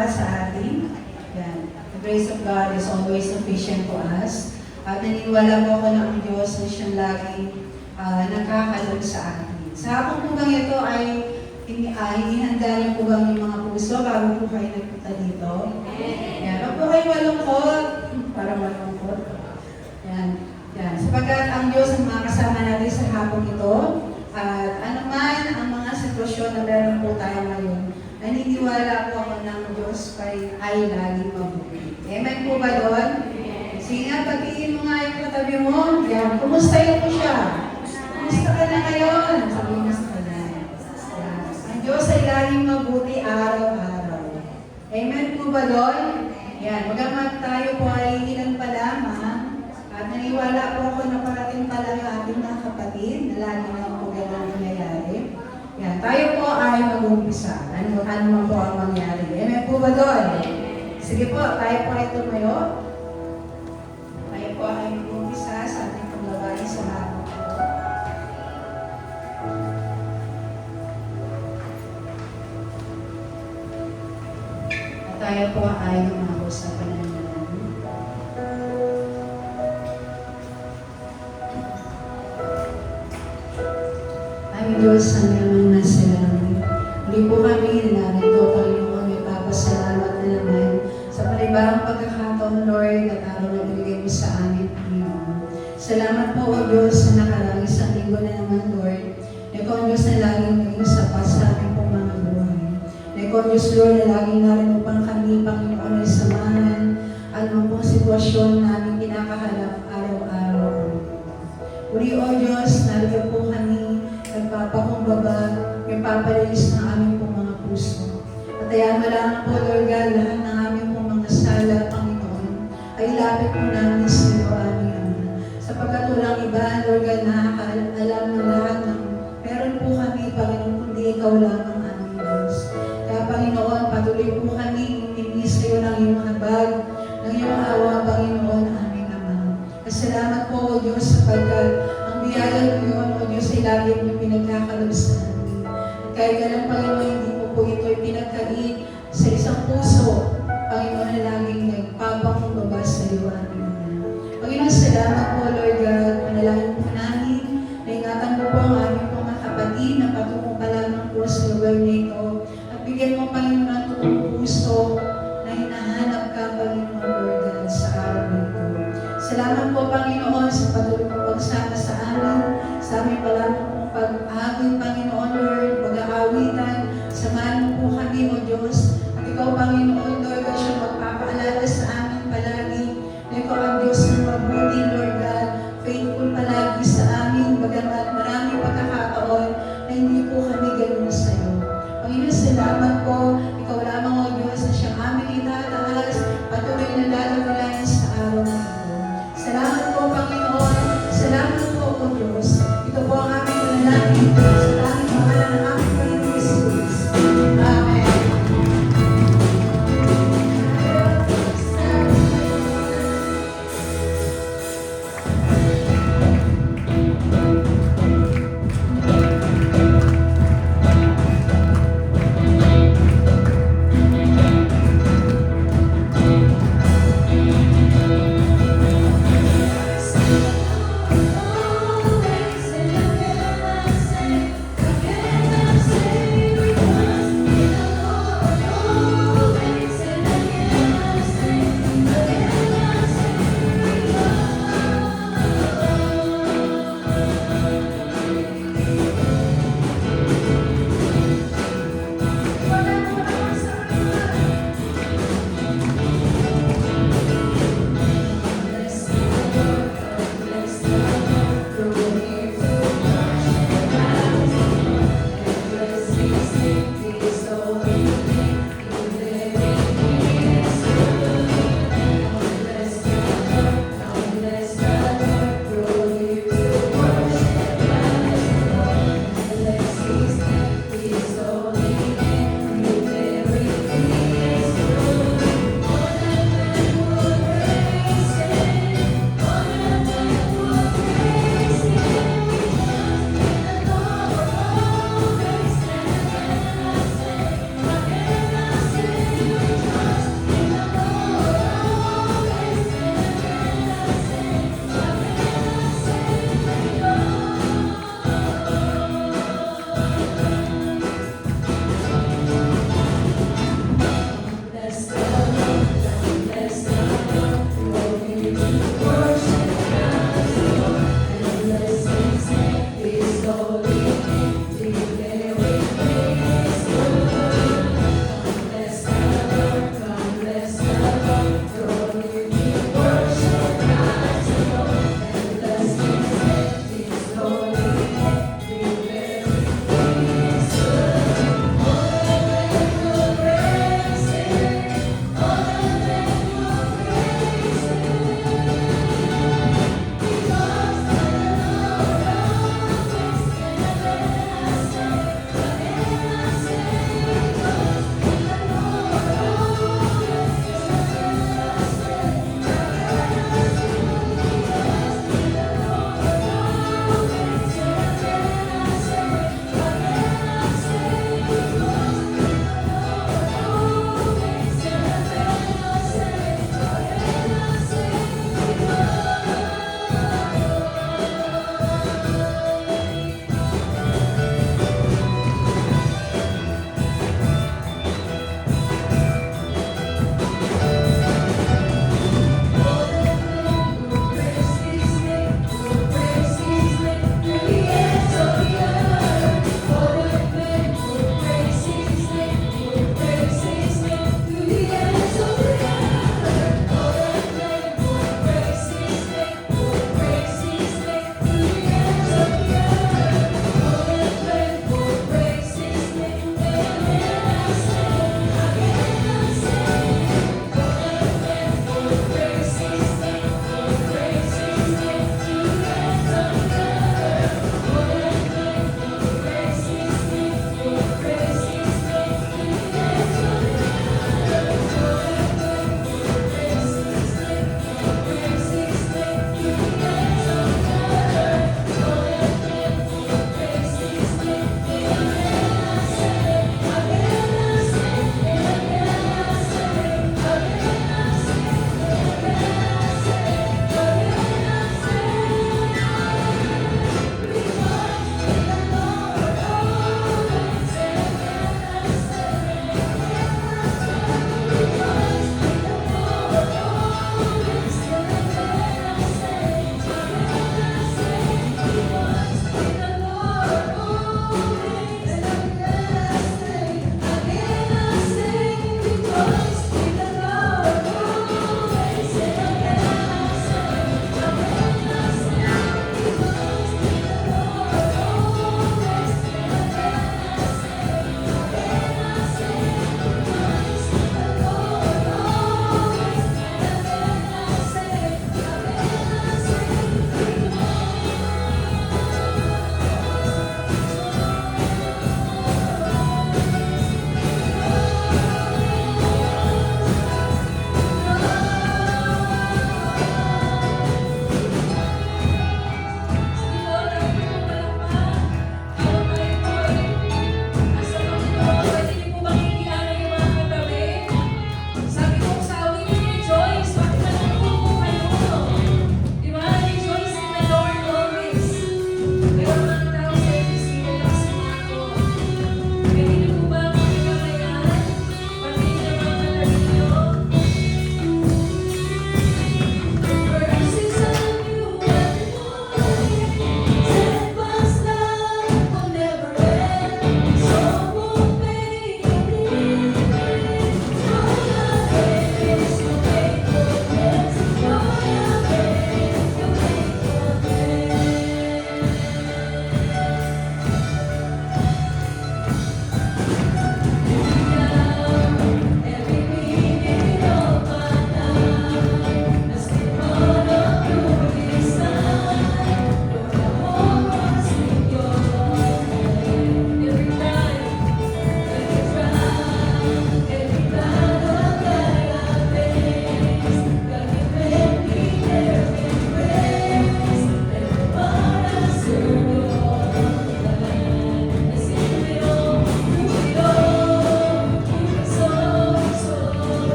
sapat sa atin. Yan. The grace of God is always sufficient to us. At naniniwala po ako na ang Diyos na siyang laging nakakalog sa atin. Sa hapon po bang ito ay hinihanda niyo po bang yung mga puso bago po kayo nagpunta dito? Yan. Huwag po kayo malungkot. Para malungkot. Yan. Yan. Sapagkat ang Diyos ang mga kasama natin sa hapon ito. At anuman ang mga sitwasyon na meron po tayo ngayon, naniniwala po ako ng Diyos ay laging mabuti. Amen po ba doon? Sige nga, pagkiin mo nga yung katabi mo. Yan, kumusta yun po siya? Kumusta ka na ngayon? Sabihin mo sa kanya. Yan. Ang Diyos ay laging mabuti araw-araw. Amen po ba doon? Yan, magamat tayo po ay ilan pa lamang. At naniwala po ako na parating pala yung ating mga kapatid na lagi na po ganang nangyayari. Yan, tayo po ay mag-umpisa. Ano man po ang mangyari. Amen po ba doon? Sige po, tayo po ay tumayo. Tayo po ay mag-umpisa sa ating paglabahin sa hapon. At tayo po ay lumako sa pananampalataya. Diyos ang lamang nasa langit. Muli po kami narito, Panginoon, may papasalamat na naman sa panibagong pagkakataon, Lord, at araw na binigay mo sa amin, Panginoon. Salamat po, O Diyos, na nakarang isang linggo na naman, Lord. Na ikaw ang Diyos na laging naging sapat sa aming pong mga buhay. Na ikaw ang Diyos, Lord, na laging narin upang kami, Panginoon, ay samahan at mga pong sitwasyon na aming kinakaharap araw-araw. Muli, O Diyos, narito po kami nagpapakumbaba, yung papalinis ng aming pong mga puso. At ayan, wala po, Lord God, lahat ng aming pong mga sala, Panginoon, ay lapit po namin sa iyo, aming Ama. Sapagkat walang iba, Lord God, nakakaalam ng lahat ng meron po kami, Panginoon, kundi ikaw lang ang aming Diyos. Kaya, Panginoon, patuloy po kami hindi sa iyo ng iyong habag, ng iyong awa, Panginoon, aming Ama. Kasalamat po, O Diyos, sapagkat biyaya mo yun, O Diyos, ay lagi mo pinagkakalob sa amin. At kahit ganang, Panginoon, hindi mo po ito pinagkait sa isang puso, Panginoon, na laging nagpapakumbaba sa iyo, amin na. Panginoon, salamat po, Lord God, manalangin po namin, na ingatan mo po ang aming mga kapatid na patungo pa lamang po sa lugar na ito. At bigyan mo, Panginoon, ng totoong puso na hinahanap ka, Panginoon, Lord God, sa araw na ito. Salamat po, Panginoon, sa patuloy mo pagsama sa amin, sa aming palamang pong pag-aawit, Panginoon, Lord, pag-aawitan, samahan mo po kami, O Diyos, at ikaw, Panginoon, Lord, ay siyang magpapaalala sa amin palagi, na ikaw ang Diyos na mabuti, Lord God, faithful palagi sa amin, bagamat maraming pagkakataon na hindi po kami ganun sa iyo. Panginoon, salamat po, ikaw lamang, O Diyos, na siyang aming itataas, patuloy na lalagalayan sa araw na ito. Salamat po, Panginoon. Salamat po, O Diyos. Ito po ang aming panalangin. Salamat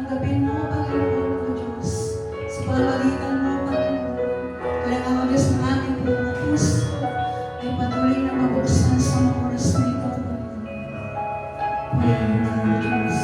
Tanggapin mo, Panginoon ko Diyos, sa pamamagitan mo, Panginoon. Kaya ako, Diyos, ng ating buong puso ay patuloy na mabuksan sa mga oras na ito, Panginoon. Panginoon, Diyos.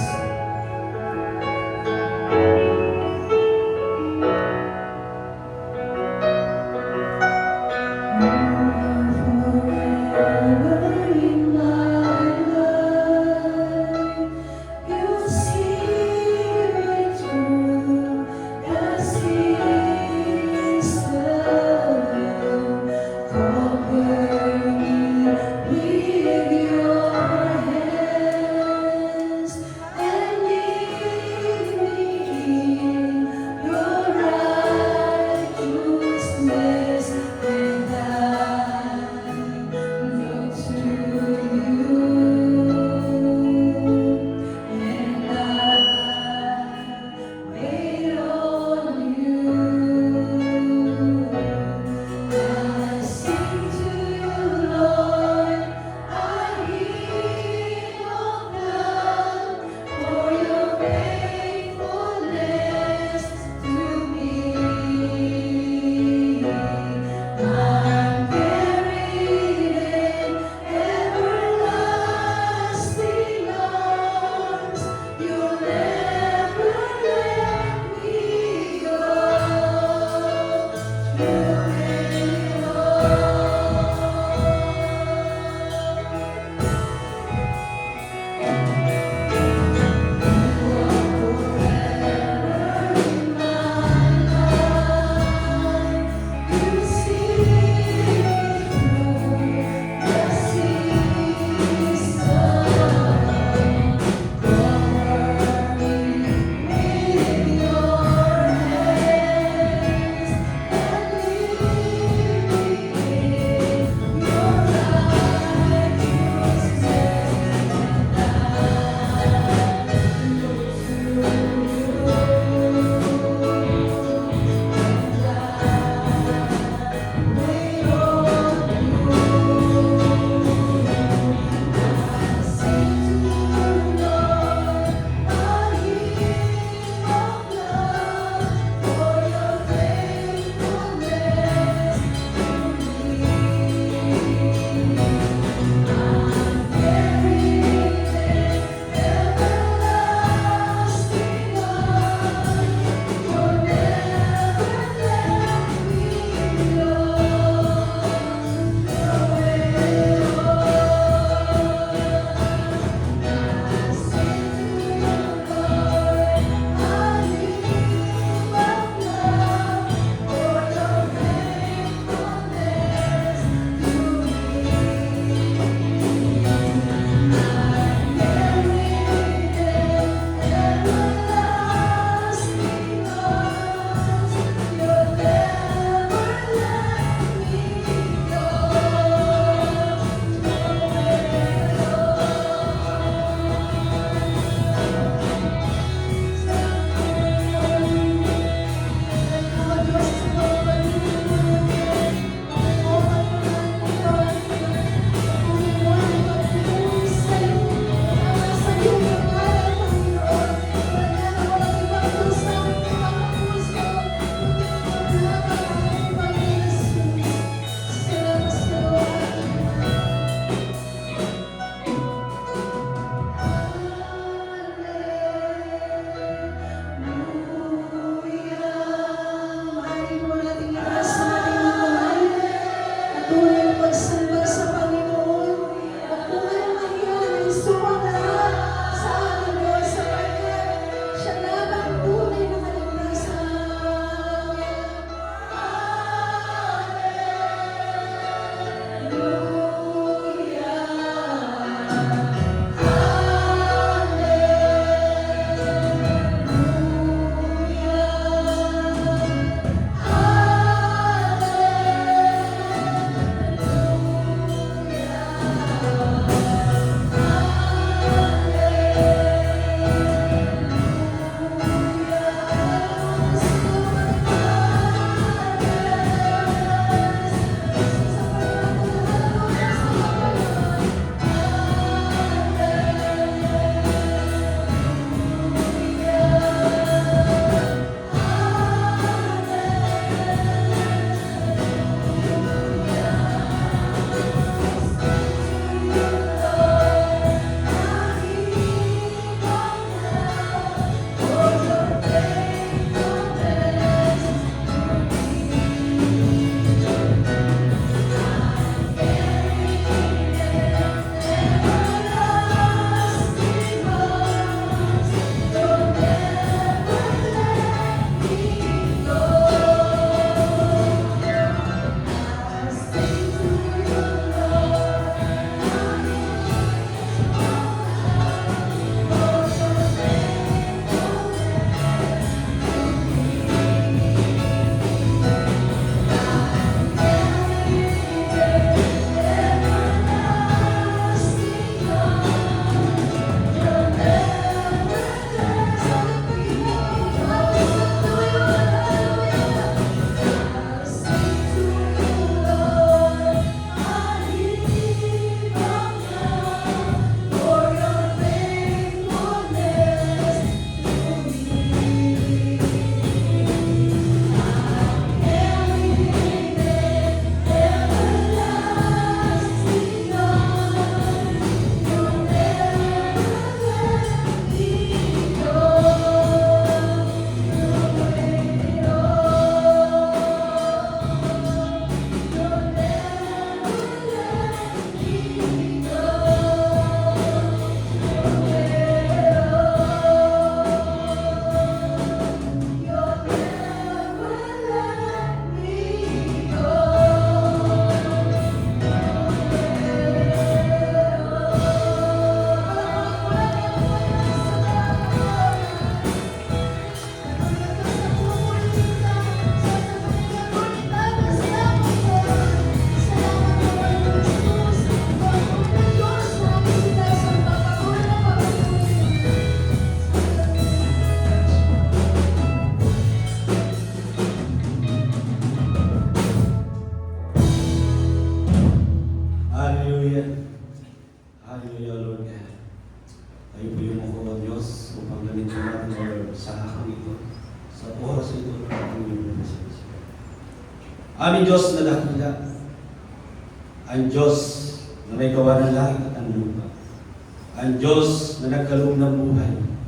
Aming Diyos na dakila, ang Diyos na may gawa ng langit at ang lupa, ang Diyos na nagkaloob ng buhay,